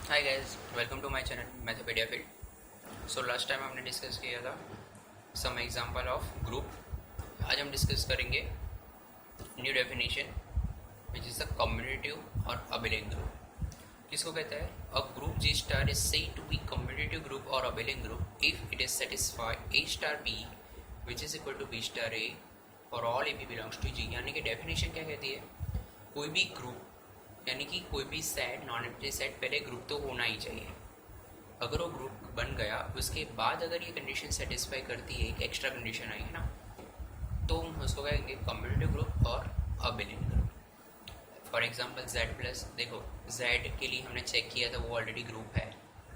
Hi guys, welcome to my channel Mathopedia field. So last time हमने discuss किया था some example of group. आज हम discuss करेंगे new definition which is the commutative और abelian group. किसको कहते हैं? A group G star is said to be commutative group और abelian group if it is satisfy A star B which is equal to B star A for all A B belongs to G. यानी कि definition क्या कहती है? कोई भी group यानी कि कोई भी सेट नॉन एम्प्टी सेट पहले ग्रुप तो होना ही चाहिए। अगर वो ग्रुप बन गया उसके बाद अगर ये कंडीशन सेटिस्फाई करती है, एक एक्स्ट्रा कंडीशन आई है ना, तो हम उसको कहेंगे कम्यूटेटिव ग्रुप और abelian group. For example z plus, देखो z के लिए हमने चेक किया था वो ऑलरेडी ग्रुप है,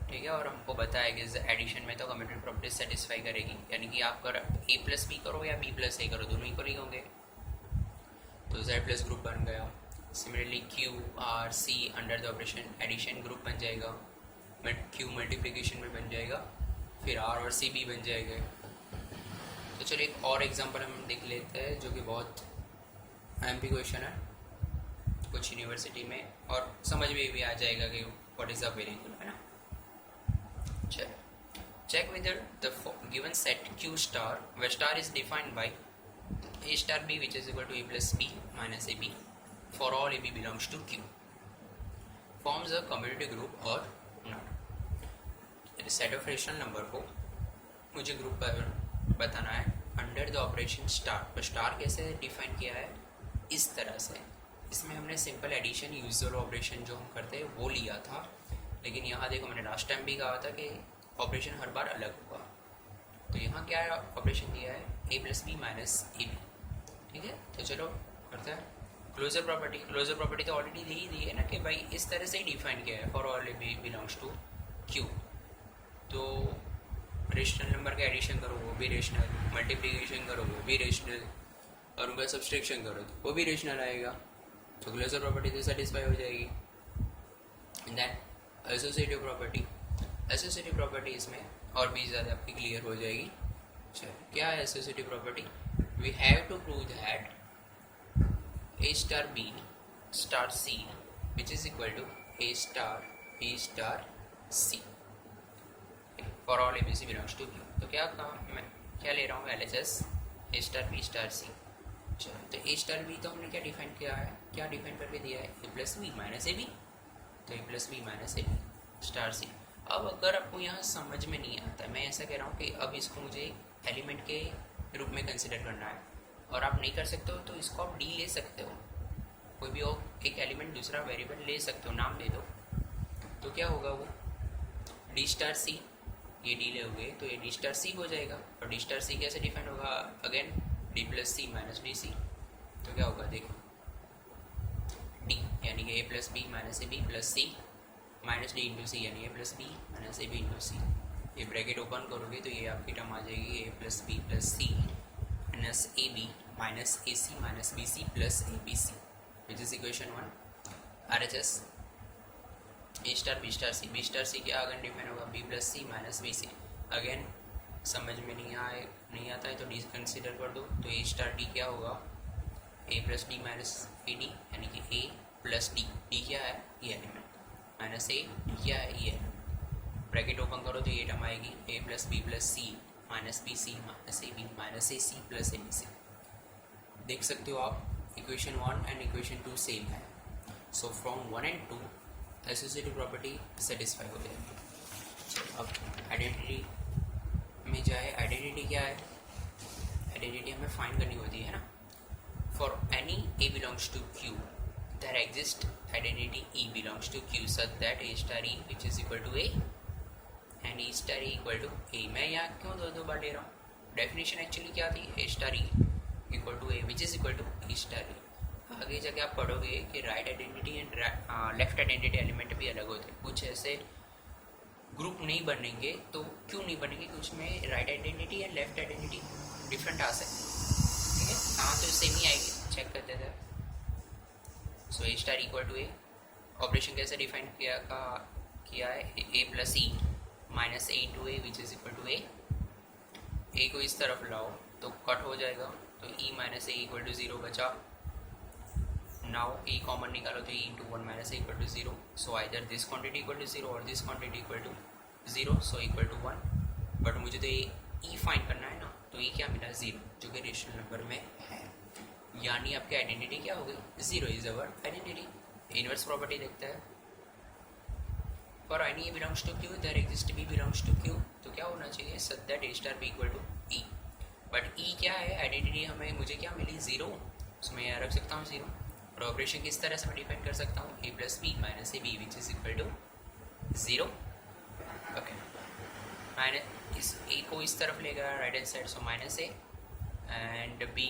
ठीक है, और हमको बताया कि एडिशन में तो कम्यूटेटिव प्रॉपर्टी सेटिस्फाई करेगी। यानी कि आप कर a प्लस बी करो या b प्लस a करो, दोनों इक्वल ही होंगे, तो z प्लस ग्रुप बन गया। Similarly Q R C under the operation addition group बन जाएगा, क्यू मल्टीप्लिकेशन में बन जाएगा, फिर आर और सी भी बन जाएगा। तो चलिए एक और एग्जांपल हम देख लेते हैं जो कि बहुत एमपी क्वेश्चन है कुछ यूनिवर्सिटी में, और समझ में भी आ जाएगा कि what is the abelian group, है ना। चलिए check with the given set Q star where star is defined by a star b which is equal to a plus b minus ab for all ab belongs to q forms a commutative group or not। Set of rational number को मुझे group पर बताना है under the operation star. तो star कैसे define किया है? इस तरह से, इसमें हमने सिंपल एडिशन यूजुअल ऑपरेशन जो हम करते हैं वो लिया था, लेकिन यहाँ देखो मैंने लास्ट टाइम भी कहा था कि ऑपरेशन हर बार अलग होगा। तो यहाँ क्या ऑपरेशन दिया है? a plus B minus A B, ठीक है। तो चलो करते हैं क्लोजर प्रॉपर्टी। क्लोजर प्रॉपर्टी तो ऑलरेडी दे ही दी है ना कि भाई इस तरह से ही डिफाइन किया है for all A B belongs to Q. तो रेशनल नंबर का एडिशन करो वो भी रेशनल, मल्टीप्लिकेशन करो वो भी रेशनल, और उनका सब्सट्रैक्शन करो तो वो भी रेशनल आएगा। तो क्लोजर प्रॉपर्टी तो सेटिस्फाई हो जाएगी। And then associative property, associative property इसमें और भी ज़्यादा आपकी क्लियर हो जाएगी। चलो क्या है associative property? We have to prove that a star b star c which is equal to a star b star c for all abc belongs to q। तो क्या कहा मैं, क्या ले रहा हूँ? LHS a star b star c। चलो तो a star b तो हमने क्या डिफाइन किया है, क्या डिफाइन करके दिया है? a plus B minus A B, तो a plus B minus A B star C. अब अगर आपको यहाँ समझ में नहीं आता है, मैं ऐसा कह रहा हूँ कि अब इसको मुझे एलिमेंट के रूप में कंसिडर करना है, और आप नहीं कर सकते हो तो इसको आप डी ले सकते हो, कोई भी और एक एलिमेंट दूसरा वेरिएबल ले सकते हो, नाम दे दो। तो क्या होगा वो डी स्टार सी, ये डी ले हुए तो ये डी स्टार सी हो जाएगा। और डी स्टार सी कैसे डिफाइन होगा? Again D plus C minus D C. तो क्या होगा देखो, डी यानी कि A plus B minus A B plus C minus D into C यानी A plus B minus A B into C. ये ब्रैकेट ओपन करोगे तो ये आपकी टर्म आ जाएगी A plus C minus A B minus A C minus B C plus A B C which is equation 1। RHS A star B star C क्या again define होगा? B plus C minus B C. Again समझ में नहीं आता है तो D consider कर दो। तो ए स्टार डी क्या होगा? A plus D minus A D यानी कि ए प्लस डी, डी क्या है? ये एलिमेंट, माइनस ए डी क्या है? ये ब्रैकेट ओपन करो तो ये टर्म आएगी A plus C minus B C minus A B minus A C plus A B C. देख सकते हो आप इक्वेशन 1 एंड इक्वेशन 2 सेम है। So from 1 and 2 associative property satisfy हो जाएगी। अब आइडेंटिटी में जाए, आइडेंटिटी क्या है? आइडेंटिटी हमें फाइंड करनी होती है ना। For any A belongs to Q there exist identity E belongs to Q such that A star E which is equal to A and E star E equal to A. मैं यहाँ क्यों दो बार ले रहा हूँ? डेफिनेशन एक्चुअली क्या थी? A star E equal to A which is equal to E star E. आगे जाके आप पढ़ोगे कि right identity and left identity element भी अलग होते हैं। कुछ ऐसे ग्रुप नहीं बनेंगे, तो क्यों नहीं बनेंगे? कुछ में right identity and left identity different आ सकती है, ठीक है। हाँ तो सेम ही आएगी, चेक करते थे। So A star equal to A, operation कैसे डिफाइन किया है? A plus E minus A into A which is equal to A को इस तरफ लाओ तो कट हो जाएगा, तो E minus A equal to 0 बचा, नाउ ए कॉमन निकालो तो e into one minus equal to zero, so either this quantity equal to zero और this quantity equal to zero, so equal to one. But मुझे तो ये ई find करना है ना, तो ये क्या मिला जीरो, जो कि रेशनल नंबर में है, यानी आपकी आइडेंटिटी क्या हो गई, zero is our identity. Inverse property देखते हैं, for any A belongs to Q there exist B belongs to Q, तो क्या होना चाहिए, such that A star B equal to E. But E क्या है, आइडेंटिटी हमें मुझे क्या मिली, जीरो, उसमें यहाँ रख सकता हूँ जीरो। और ऑपरेशन किस तरह से मैं डिफाइन कर सकता हूँ, A plus B minus A B which is equal to zero. Okay, minus इस ए को इस तरफ लेगा right hand side, so minus A, and B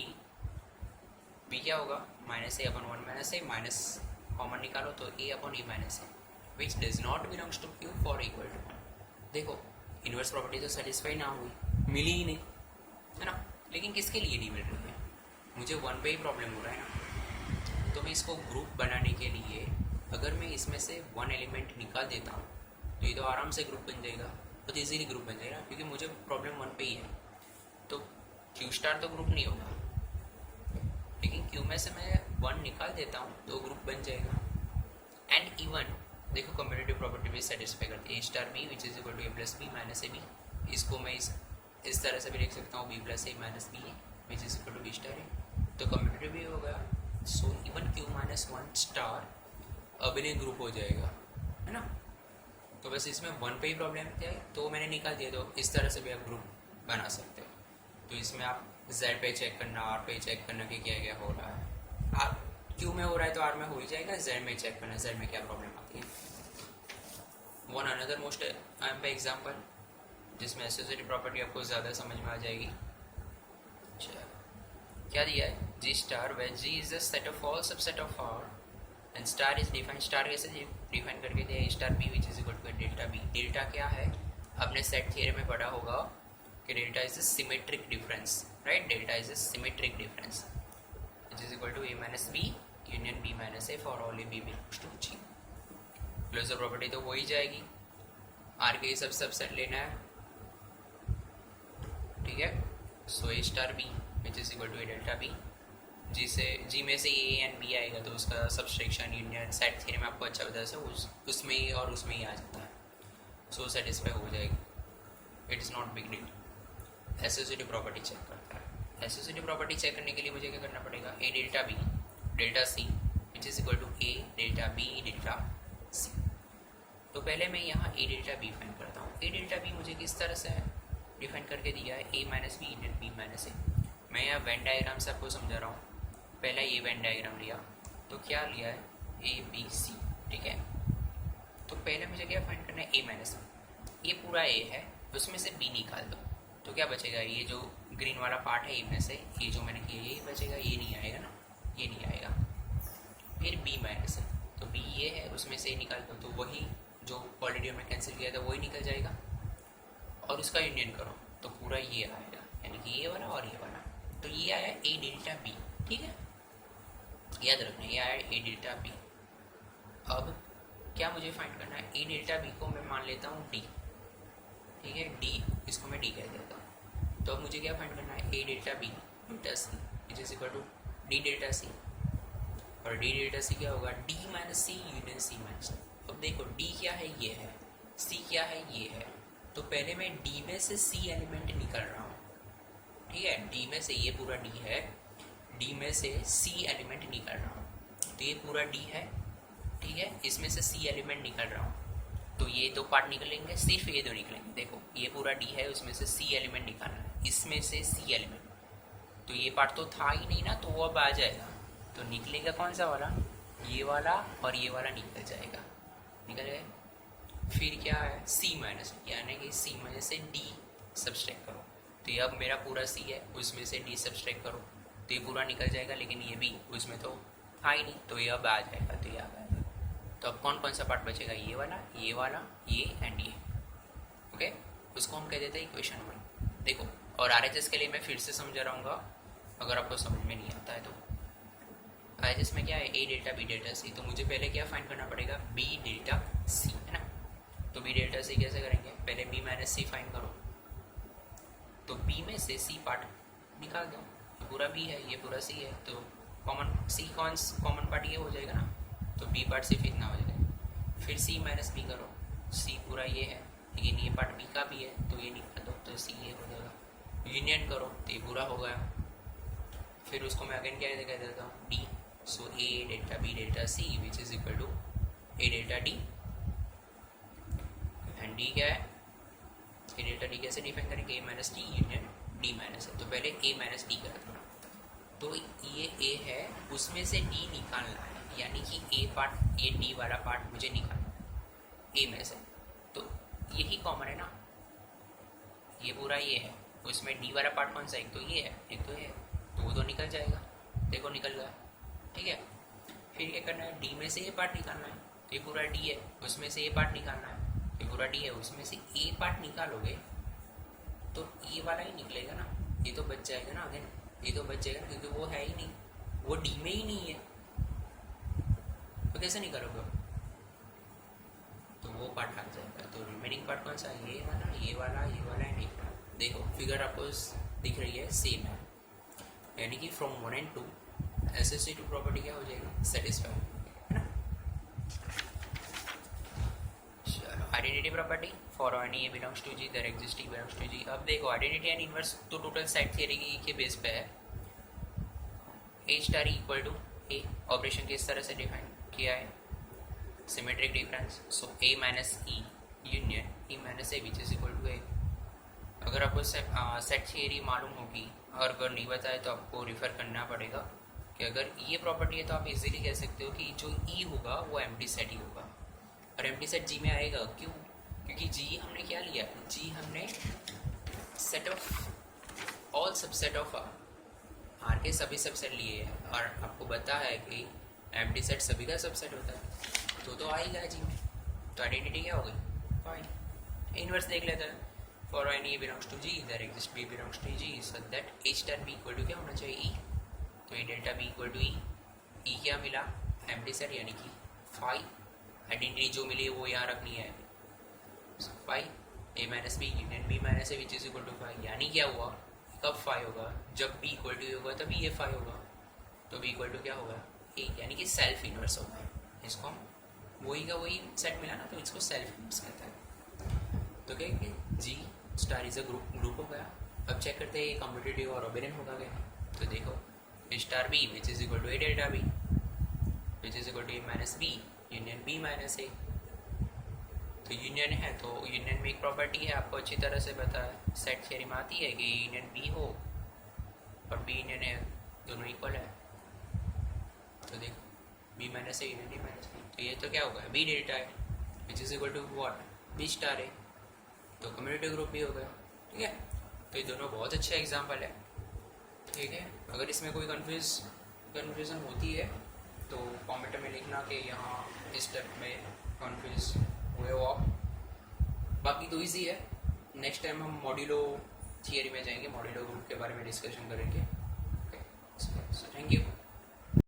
क्या होगा, minus A upon one minus A, minus common निकालो तो A upon A minus A, which does not belongs to Q for equal to one. देखो inverse property तो satisfy ना हुई, मिली ही नहीं, है ना। लेकिन किसके लिए नहीं मिल रही है, मुझे वन पे ही प्रॉब्लम हो रहा है ना। तो मैं इसको ग्रुप बनाने के लिए अगर मैं इसमें से वन एलिमेंट निकाल देता हूँ तो ये तो आराम से ग्रुप बन जाएगा, बहुत ईजीली ग्रुप बन जाएगा, क्योंकि मुझे प्रॉब्लम वन पे ही है। तो क्यू स्टार तो ग्रुप नहीं होगा, लेकिन क्यू में से मैं वन निकाल देता हूँ तो ग्रुप बन जाएगा। एंड इवन देखो कम्यूटेटिव प्रॉपर्टी भी सेटिस्फाई करती है, A star B which is equal to A plus B minus A B. इसको मैं इस तरह से भी लिख सकता हूँ, B plus A minus B A which is equal to B star A, तो कम्यूटेटिव भी होगा। So even Q minus one star अभिनय ग्रुप हो जाएगा, है ना। तो बस इसमें वन पे ही प्रॉब्लम है, तो मैंने निकाल दिया, तो इस तरह से भी आप ग्रुप बना सकते हो। तो इसमें आप जेड पे चेक करना, आर पे चेक करना कि क्या क्या हो रहा है। आर क्यू में हो रहा है तो आर में हो ही जाएगा, जेड में चेक करना जेड में क्या प्रॉब्लम आती है। वन अनदर मोस्ट एम पे एग्जाम्पल जिसमें एसोसिएटिव प्रॉपर्टी आपको ज़्यादा समझ में आ जाएगी। क्या दिया है, G star where G is the set of all subset of R and star is define, star कैसे डिफाइन करके दिया, star B which is equal to delta B. Delta क्या है, आपने सेट थियरी में पढ़ा होगा कि delta is a symmetric difference, right. Delta is a symmetric difference which is equal to A minus B union B minus A for all A B belongs to G. Closure property तो हो ही जाएगी, are के सब subset लेना है, ठीक है। So A star B which is equal to A delta B, G में से ए एंड बी आएगा तो उसका सब्सट्रैक्शन यूनियन सेट थ्योरी में आपको अच्छा बता है, उसमें ही और उसमें ही आ जाता है, सो सेटिस्फाई हो जाएगी, it is not big deal. Associative property check करता है, एसोसिएटिव प्रॉपर्टी चेक करने के लिए मुझे क्या करना पड़ेगा, A delta B delta C which is equal to A delta B delta C. तो पहले मैं यहाँ ए डेल्टा बी फाइंड करता हूँ। ए डेल्टा बी मुझे किस तरह से डिफाइन करके दिया है, A minus B union B minus A. मैं यहाँ वेन डायग्राम से आपको समझा रहा हूँ। पहला ये वेन डायग्राम लिया तो क्या लिया है, ए बी सी, ठीक है। तो पहले मुझे क्या फाइंड करना है, ए माइनस बी, ये पूरा ए है, उसमें से बी निकाल दो तो क्या बचेगा, ये जो ग्रीन वाला पार्ट है इनमें से ये जो मैंने किया यही बचेगा, ये नहीं आएगा ना, ये नहीं आएगा। फिर बी माइनस है तो बी ये है, उसमें से निकाल दो तो वही जो ऑलरेडी हमने कैंसिल किया था वही निकल जाएगा, और उसका यूनियन करो तो पूरा ये आएगा, यानी कि ये वाला और ये वाला। तो ये आया ए डेल्टा बी, ठीक है, याद रखना ये आया ए डेल्टा बी। अब क्या मुझे फाइंड करना है, ए डेल्टा बी को मैं मान लेता हूँ डी, ठीक है, डी इसको मैं डी कह देता हूँ। तो अब मुझे क्या फाइंड करना है, A delta B delta C which is equal to D delta C, और डी डेल्टा सी क्या होगा, D minus C union C minus. अब देखो डी क्या है, ये है, सी क्या है, ये है। तो पहले मैं डी में से सी एलिमेंट निकल रहा हूँ, ठीक है, डी में से ये पूरा डी है, डी में से सी एलिमेंट निकल रहा हूँ, तो ये पूरा डी है, ठीक है, इसमें से सी एलिमेंट निकल रहा हूँ, तो ये दो पार्ट निकलेंगे, सिर्फ ये दो निकलेंगे। देखो ये पूरा डी है, उसमें से सी एलिमेंट निकालना है, इसमें से सी एलिमेंट, तो ये पार्ट तो था ही नहीं ना, तो वो अब आ जाएगा, तो निकलेगा कौन सा वाला, ये वाला, और ये वाला निकल जाएगा, निकल गए। फिर क्या है, सी माइनस, यानी कि सी में से डी सब्सट्रैक्ट करो, तो ये अब मेरा पूरा सी है, उसमें से डी सब्सट्रैक्ट करो तो ये पूरा निकल जाएगा, लेकिन ये भी उसमें तो था ही नहीं, तो ये अब आ जाएगा, तो ये आ जाएगा। तो अब कौन कौन सा पार्ट बचेगा, ये वाला, ये वाला, ये एंड ये, ओके, उसको हम कह देते हैं इक्वेशन 1। देखो, और RHS के लिए मैं फिर से समझा रहूँगा, अगर आपको समझ में नहीं आता है तो। RHS में क्या है, A delta B delta C, तो मुझे पहले क्या फाइंड करना पड़ेगा, बी डेल्टा सी, है ना। तो बी डेल्टा सी कैसे करेंगे, पहले बी माइनस सी फाइंड करो, तो बी में से सी पार्ट निकाल दो, ये पूरा बी है, ये पूरा सी है, तो कॉमन पार्ट ये हो जाएगा ना, तो बी पार्ट सिर्फ इतना हो जाएगा। फिर सी माइनस बी करो, सी पूरा ये है लेकिन ये पार्ट बी का भी है तो ये निकाल दो, तो सी ये हो जाएगा। यूनियन करो तो ये पूरा हो गया। फिर उसको मैं अगेन क्या कह देता हूँ, D. So A delta B delta C which is equal to A delta D. And D क्या है, ए डेल्टा डी कैसे डिफाइन करेंगे, A minus D union D minus है। तो पहले ए माइनस डी कर दो, तो ये ए है उसमें से डी निकालना है, यानी कि ए पार्ट, ये डी वाला पार्ट मुझे निकालना ए में से। तो यही कॉमन है ना, ये पूरा ये है, उसमें डी वाला पार्ट कौन सा, एक तो ये है एक तो ये है, तो वो तो निकल जाएगा। देखो निकल गया, ठीक है। फिर क्या करना है, डी में से ए पार्ट निकालना है, तो ये पूरा डी है उसमें से ए पार्ट निकालना है, ये पूरा डी है उसमें से ए पार्ट निकालोगे तो ए वाला ही निकलेगा ना, ये तो बच जाएगा ना अगेन, ये तो बच जाएगा ना, क्योंकि वो है ही नहीं, वो डी में ही नहीं है, तो कैसे निकालोगे, तो वो पार्ट आ जाएगा। तो रिमेनिंग पार्ट कौन सा, ये वाला ये वाला ये वाला एंड एक पार्ट। देखो फिगर आपको दिख रही है, सेम है, यानी कि फ्रॉम 1 and 2 एसोसिएटिव प्रॉपर्टी क्या हो जाएगी, सेटिस्फाई, है ना। चलो identity property for any A belongs to G there exist E belongs to G. अब देखो आइडेंटिटी एंड इनवर्स तो टोटल सेट थियरी के बेस पे है। A star equal to A, operation किस तरह से डिफाइन किया है, symmetric difference. So A minus E union E minus A which is equal to A. अगर आपको सेट थियरी मालूम होगी और अगर नहीं बताए तो आपको रिफ़र करना पड़ेगा कि अगर ये प्रॉपर्टी है तो आप इजीली कह सकते हो कि जो ई होगा वो एम्प्टी सेट ही होगा, और एम्प्टी सेट जी में आएगा। क्यों, क्योंकि जी हमने क्या लिया, जी हमने set of all subset of R के सभी सबसेट लिए हैं, और आपको पता है कि एम्प्टी सेट सभी का सबसेट होता है, तो आएगा जी में। तो आइडेंटिटी क्या होगी, फाइन। इनवर्स देख लेते हैं, for any A belongs to G there exist B belongs to G so that A star B equal to क्या होना चाहिए, ई। तो A delta B equal to E क्या मिला, एम्प्टी सेट यानी कि फाई। आइडेंटिटी जो मिली वो यहाँ रखनी है, phi A minus B union B minus A which is equal to phi. यानी क्या हुआ, कब फाई होगा, जब बी इक्वल टू होगा तभी ये फाई होगा, तो बी इक्वल टू क्या होगा, ए, यानी कि सेल्फ इनवर्स होगा है। इसको हम वही का वही सेट मिला ना, तो इसको सेल्फ इनवर्स कहता है। तो कहेंगे जी स्टार इज अ ग्रुप हो गया। अब चेक करते हैं ये कॉम्पिटिटिव और ओबेरन होगा क्या, तो देखो star B which is equal to A delta B which is equal to A minus B union B minus A. तो यूनियन है तो यूनियन में एक प्रॉपर्टी है, आपको अच्छी तरह से पता है, सेट थियरी में आती है कि यूनियन बी हो और बी यूनियन ए दोनों इक्वल है। तो देखो B minus A union B minus B, तो ये तो क्या होगा, बी डेल्टा है which is equal to what, B star है, तो कम्युनिटी ग्रुप भी हो गया, ठीक है। तो ये दोनों बहुत अच्छे एग्जाम्पल है, ठीक है। अगर इसमें कोई कन्फ्यूज़न होती है तो कमेंट में लिखना कि यहाँ इस स्टेप में कन्फ्यूज हुए हो आप। बाकी तो इजी है, नेक्स्ट टाइम हम मॉड्यूलो थियरी में जाएंगे, मॉड्यूलो ग्रुप के बारे में डिस्कशन करेंगे। Okay, thank you.